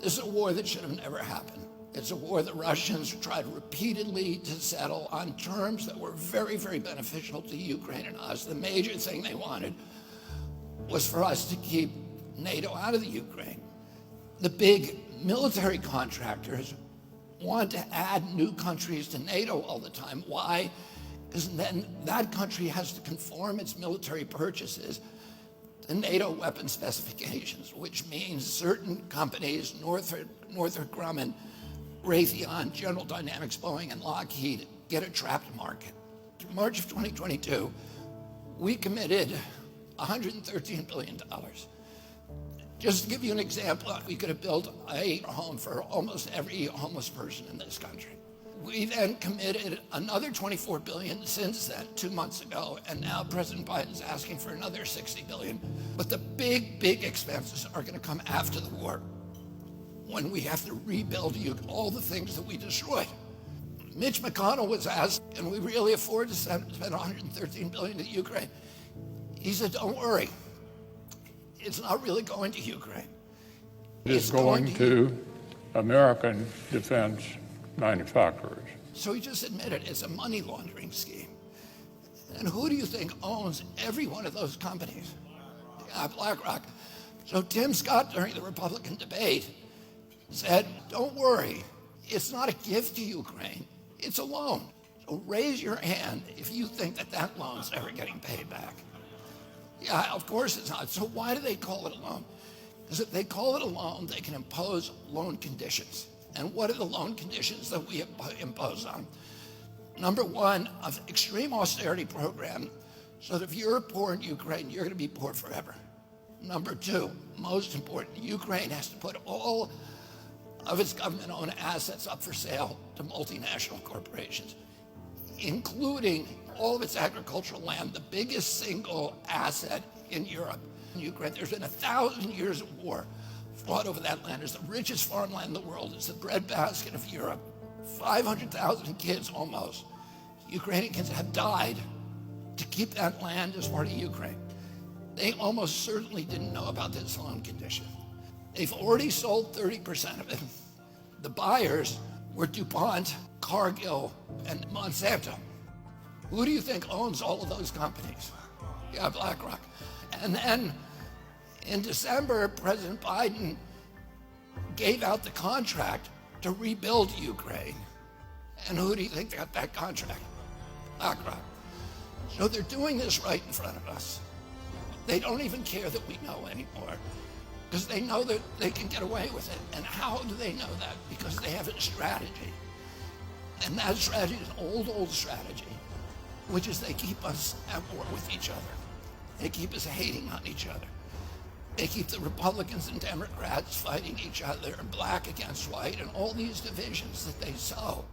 This is a war that should have never happened. It's a war the Russians tried repeatedly to settle on terms that were very, very beneficial to Ukraine and us. The major thing they wanted was for us to keep NATO out of the Ukraine. The big military contractors want to add new countries to NATO all the time. Why? Because then that country has to conform its military purchases to NATO weapon specifications, which means certain companies, Northrop Grumman, Raytheon, General Dynamics, Boeing, and Lockheed, get a trapped market. In March of 2022, we committed $113 billion. Just to give you an example, we could have built a home for almost every homeless person in this country. We then committed another $24 billion since then, 2 months ago, and now President Biden's asking for another $60 billion. But the big, big expenses are going to come after the war, when we have to rebuild all the things that we destroyed. Mitch McConnell was asked, can we really afford to spend $113 billion to Ukraine? He said, don't worry. It's not really going to Ukraine. It's going to American defense manufacturers. So he just admitted it's a money laundering scheme. And who do you think owns every one of those companies? BlackRock. So Tim Scott, during the Republican debate, said, don't worry, it's not a gift to Ukraine, it's a loan. So raise your hand if you think that that loan's ever getting paid back. Yeah, of course it's not. So why do they call it a loan? Because if they call it a loan, they can impose loan conditions. And what are the loan conditions that we impose on? Number one, an extreme austerity program, so that if you're poor in Ukraine, you're going to be poor forever. Number two, most important, Ukraine has to put all of its government-owned assets up for sale to multinational corporations, including all of its agricultural land, the biggest single asset in Europe. In Ukraine, there's been 1,000 years of war fought over that land. It's the richest farmland in the world. It's the breadbasket of Europe. 500,000 kids almost, Ukrainian kids, have died to keep that land as part of Ukraine. They almost certainly didn't know about this loan condition. They've already sold 30% of it. The buyers were DuPont, Cargill, and Monsanto. Who do you think owns all of those companies? Yeah, BlackRock. And then in December, President Biden gave out the contract to rebuild Ukraine. And who do you think got that contract? BlackRock. So they're doing this right in front of us. They don't even care that we know anymore, because they know that they can get away with it. And how do they know that? Because they have a strategy. And that strategy is an old strategy, which is they keep us at war with each other. They keep us hating on each other. They keep the Republicans and Democrats fighting each other, black against white, and all these divisions that they sow.